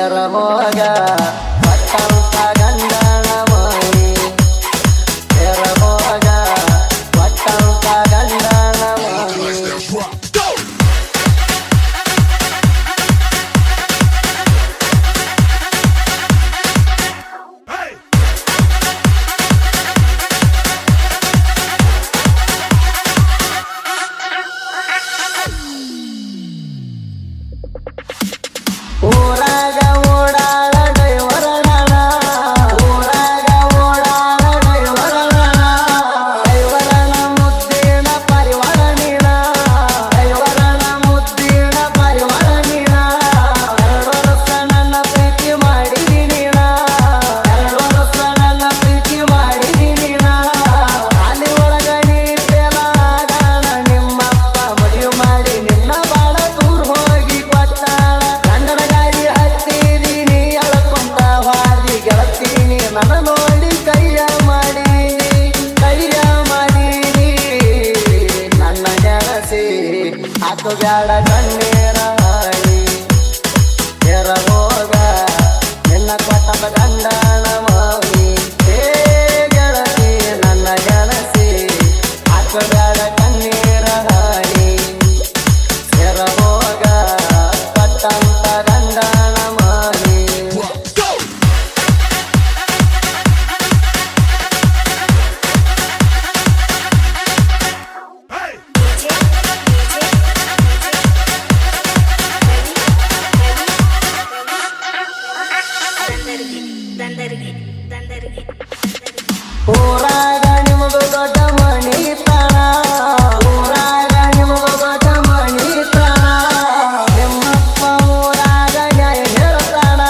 ಎರಮೋಗ ಪಟ್ಟಂತ ಗಂಡನ ಮಣಿ ಎರಮೋಗ ಪಟ್ಟಂತ ಗಂಡನ ಮಣಿ ಊರಾಗ ಓಡಾಡ ಡೈವರನ ಊರಾಗ ಓಡಾಡ ಡೈವರನ ಡೈವರನ ಮುದ್ದಿನ ಪರಿವಾರ ನೀನ ಡೈವರನ ಮುದ್ದಿನ ಪರಿವಾರ ನೀನ 2 ವರ್ಷ ನನ್ನ ಪ್ರೀತಿ ಮಾಡಿದಿ ನೀನ 2 ವರ್ಷ ನನ್ನ ಪ್ರೀತಿ ಮಾಡಿದಿ ನೀನ ಅಲ್ಲಿ ಒಳಗ ನೀತೆಲ್ಲ ಆಗಾಣ ನಿಮ್ಮಪ್ಪ ಮದುವೆ ಮಾಡಿ ನಿನ್ನ ಬಾಳ ದೂರ ಹೋಗಿ ಕೊಟ್ಟಾಳ ಗಂಡನ ಗಾಡಿ ಹತ್ತಿದೀನಿ ಅಳಕೊಂತ ಹಾದಿ ಗೆಳತೀನಿ ನನ್ನ ನೋಡಿ ಕೈಯ ಮಾಡೀನಿ ನನ್ನ ಗೆಳಸಿ ಹಾಕು ಬ್ಯಾಡ ಕಣ್ಣೀರ ಹಾಡಿ ಎರಗೋಗ ನಿನ್ನ ಕೊಟ್ಟದ ಗಂಡನ ಮಾವಿ ಹೇ ಗೆಳತಿ ನನ್ನ ಗೆಳಸಿ ಹಾಕು ಬ್ಯಾಡ ಕಣ್ಣೀರ ಹಾಡಿ ಎರಗೋಗ ಕೊಟ್ಟಂತ ಗಂಡನ ಮಾವಿ ಊರಾಗ ನಿಮದು ದೊಡ್ಡ ಮಣಿತನ ಊರಾಗ ನಿಮದು ದೊಡ್ಡ ಮಣಿತನ ನಿಮ್ಮಪ್ಪ ಊರಾಗ ನ್ಯಾಯ ಹೇಳ್ತಾನ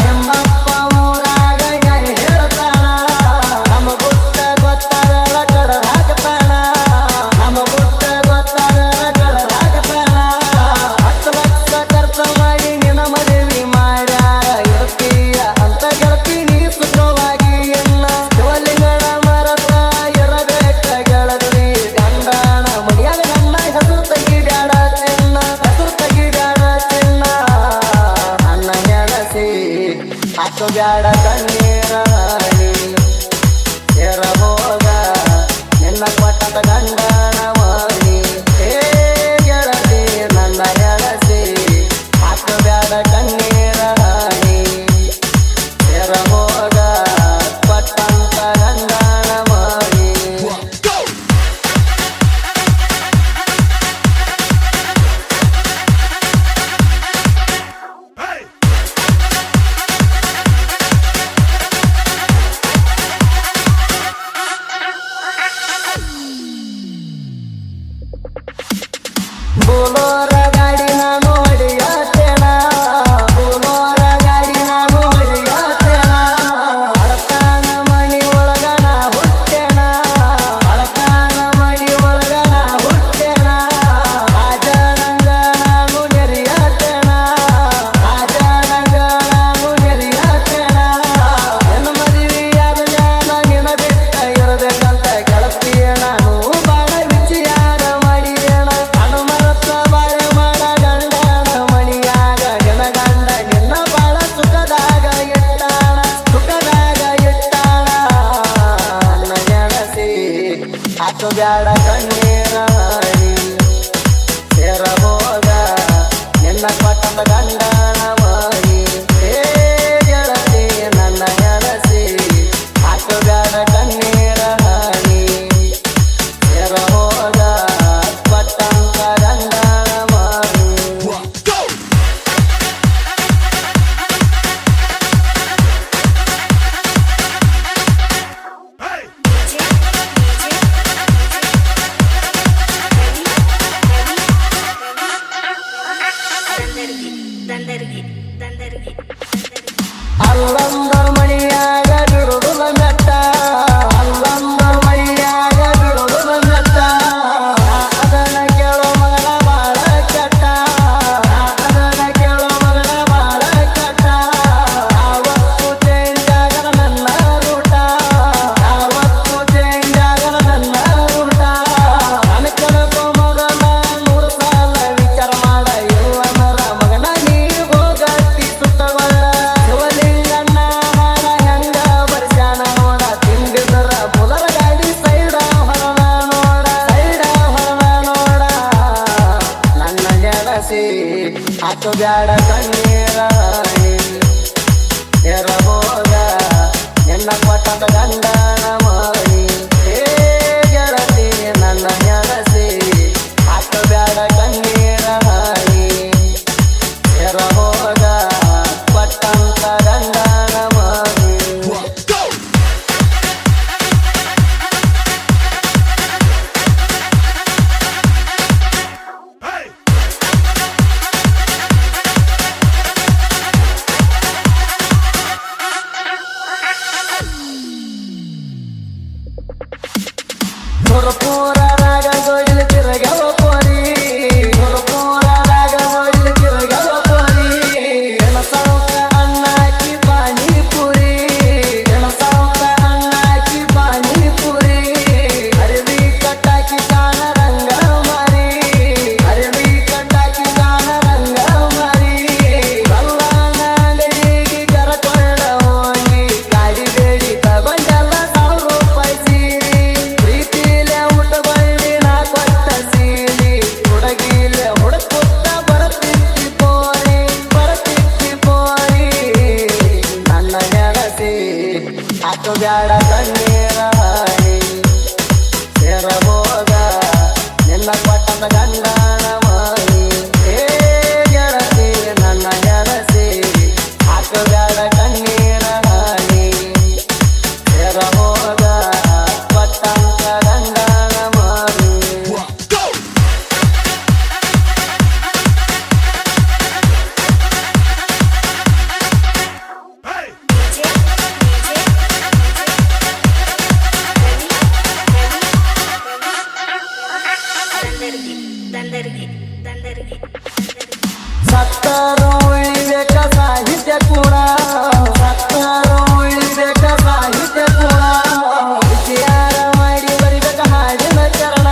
ನಿಮ್ಮಪ್ಪ ಊರಾಗ ನ್ಯಾಯ ಹೇಳ್ತಾನ ನಮ್ಮ ಬುಟ್ಟ ಗೊತ್ತಾಗಲ್ಲ ಕಡ ಹಾಕ್ತಾನ ನಮ್ಮ ಬುಟ್ಟ ಗೊತ್ತಾಗಲ್ಲ ಕಡ ಹಾಕ್ತಾನ 10 ಲಕ್ಷ ಖರ್ಚು ಮಾಡಿ ನಿನ್ನ ಮದುವೆ ಮಾಡ್ಯಾರ ಇರ್ತೀಯ ಅಂತ ಗೆಳತೀನಿ ಸುಖವಾಗಿ ಎನ್ನ ಶಿವಲಿಂಗನ ಮರತ ಇರಬೇಕ ಗೆಳತಿ ಗಂಡನ ಮನೆಯಾಗ ನನ್ನ ಹೆಸರು ತೆಗಿಬ್ಯಾಡ ಚಿನ್ನ ಹೆಸರು ತೆಗಿಬ್ಯಾಡ ಚಿನ್ನ ನನ್ನ ಗೆಳಸಿ ಹಾಕು ಬ್ಯಾಡ ಕಣ್ಣೀರ ಹಾಡಿ ಎರಗೋಗ ನಿನ್ನ ಕೊಟ್ಟದ ಗಂಡನ ಮಾವಿ ಹೇ ಗೆಳತಿ ನನ್ನ ಗೆಳಸಿ ಹಾಕು ಬ್ಯಾಡ ಕಣ್ಣೀರ ಹಾಡಿ ಎರಗೋಗ ಕೊಟ್ಟಂತ ಗಂಡನ ಮಾವಿ ಬೋಲೋರ ಗಾಡಿ ನಾನು ಹೊಡಿಯತ್ತೇನ ಬೋಲೋರ ಗಾಡಿ ನಾನು ಹೊಡಿಯತ್ತೇನ ಅಳತಾನ ಮನಿ ಒಳಗ ನಾ ಹುಟ್ಟೇನ ಅಳತಾನ ಮನಿ ಒಳಗ ನಾ ಹುಟ್ಟೇನ ಆಜನಂಗ ನಾನು ನೆರಿಯತ್ತೇನ ಆಜನಂಗ ನಾನು ನೆರಿಯತ್ತೇನ ನಿನ್ನ ಮದುವೆಯಾದ ಜ್ಞಾನ ನಿನ್ನ ಬಿಟ್ಟ ಇರಬೇಕಂತ ಗೆಳತಿಯ ನಾನು ಬಾಳ ವಿಚಾರ ಮಾಡಿದೇನ ಅನುಮರತ್ತ ಬಾಳೆ ಮಾಡ ಗಂಡನ ಮಣಿಯಾಗ ನಿನ್ನ ಗಂಡ ನಿನ್ನ ಬಾಳ ಸುಖದಾಗ ಇಟ್ಟಾಣ ನನ್ನ ಗೆಳಸಿ ಹಾಕು ಬ್ಯಾಡ ಕಣ್ಣೀರ ಹಾಡಿ ಎರಗೋಗ ನಿನ್ನ ಕೊಟ್ಟದ ಗಂಡನ ಮಾವಿ ಹೇ ಗೆಳತಿ ನನ್ನ ಗೆಳಸಿ ಹಾಕು ಬ್ಯಾಡ ಕಣ್ಣೀರ ಹಾಡಿ ಎರಗೋಗ ಕೊಟ್ಟಂತ ಗಂಡನ ಮಾವಿ ಅಲ್ಲಂದರ ಮಣಿಯಾಗ ಬಿಡುದುಲ ಮೆಟ್ಟ ಅಲ್ಲಂದರ ಮಣಿಯಾಗ ಬಿಡುದುಲ ಮೆಟ್ಟ ಅದನ್ನ ಕೇಳೋ ಮಗಳ ಬಾಳ ಕೆಟ್ಟ ಅದನ್ನ ಕೇಳೋ ಮಗಳ ಬಾಳ ಕೆಟ್ಟ ಆವತ್ತು ಚೇಂಜ್ ಆಗದ ನನ್ನ ರೂಟ ಆವತ್ತು ಚೇಂಜ್ ಆಗದ ನನ್ನ ರೂಟ ನನ್ನ ಕೆಳಕೋ ಮಗನ 100 ಸಲ ವಿಚಾರ ಮಾಡ ಇಲ್ಲವರ ಮಗನ ನೀ ಹೋಗತ್ತಿ ಸುತ್ತವಳ ಹಾಕು ಬ್ಯಾಡ ಕಣ್ಣೀರ ಇರಬೋದ ನಿನ್ನ ಕೊಟ್ಟದ ಗಂಡನ ಮಣಿ ಹೇ ಗೆಳತಿ ನನ್ನ ನೆನಸಿ ಹಾಕು ಬ್ಯಾಡ ಕಣ್ಣೀರ ಇರಬೋದ ಕೊಟ್ಟಂತ ಗಂಡನ ಮಣಿ ಪುರಪುರದಾಗ ಗೋಡಿಲು ತಿರುಗವ ಪೋರಿ ಪುರಪುರದಾಗ ಗೋಡಿಲು ತಿರುಗವ ಪೋರಿ ಎಣಸಾವ ಅಣ್ಣಾಕಿ ಪಾನಿಪುರಿ ಎಣಸಾವ ಅಣ್ಣಾಕಿ ಪಾನಿಪುರಿ ಅರವಿ ಕಟ್ಟಾಕಿ ಕಾಣ ರಂಗ ಮಾರಿ ಅರವಿ ಕಟ್ಟಾಕಿ ಕಾಣ ರಂಗ ಮಾರಿ ಕಲ್ಲಾನ ಅಂಗಡಿಗೆ ಕರಕೊಂಡ ಹೋಗಿ ಗಾಡಿ ಬೇಡಿ ತಗೊಂಡಲ್ಲ 1000 ರೂಪಾಯಿ ಸೀರಿ ಪ್ರೀತಿಲೆ ಊಟಬಳ್ಳಿ ನಾ ಕೊಟ್ಟ ಸೀಲಿ ಹುಡುಗಿಲೆ ಹುಡುಕುತ್ತ ಬರತಿತ್ತಿ ಪೋರಿ ನನ್ನ ನೆನಸಿ ಹಾಕು ಬ್ಯಾಡ ಕಣ್ಣೀರ ಸೇರಬೋದ ನಿನ್ನ ಕೊಟ್ಟದ ಗಂಡನ ಮಣಿ ಹೇ ಗೆಳತಿ ನನ್ನ ನೆನಸಿ ಹಾಕು ಬ್ಯಾಡ ಕಣ್ಣೀರ ಸೇರಬೋದ ಕೊಟ್ಟಂತ ಗಂಡನ ಮಣಿ ಸತ್ತರು ಉಳಿಬೇಕ ಸಾಹಿತ್ಯ ಕೂಡ ಸತ್ತರು ಉಳಿಬೇಕ ಸಾಹಿತ್ಯ ಕೂಡ ವಿಚಾರ ಮಾಡಿ ಬರಿಬೇಕ ಹಾಡಿನ ಚರಣ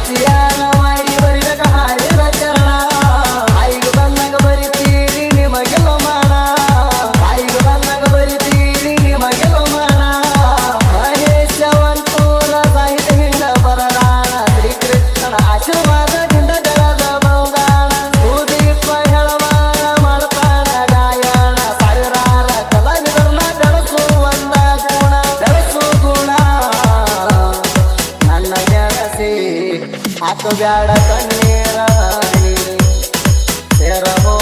ವಿಚಾರ ಮಾಡಿ ಬರಿಬೇಕ ಹಾಡಿನ ಚರಣ ಆಯ್ದು ಬಂದಾಗ ಬರಿತೀರಿ ನಿಮಗೆಲ್ಲ ಮಾಡ ಆಯ್ದು ಬಂದಾಗ ಬರಿತೀರಿ ನಿಮಗೆಲ್ಲ ಮಾಡ ಮಹೇಶವಂತೂರ ಸಾಹಿತ್ಯ ಹಿಂದ ಬರದಾನ ಶ್ರೀಕೃಷ್ಣನ ಆಶೀರ್ವಾದದಿಂದ ಬೆಳೆದ ಬಹುದಾನ ಸುದೀಪ ಹೇಳವಾರ ಮಾಡ್ತಾನ ಗಾಯನ ಸಾವಿರಾರ ಕಲಾವಿದರನ್ನ ಬೆಳೆಸು ಗುಣ ನನ್ನ ಗೆಳತಿ ಹಾಕು ಬ್ಯಾಡ ಕಣ್ಣೀರ ಸೇರಬೋ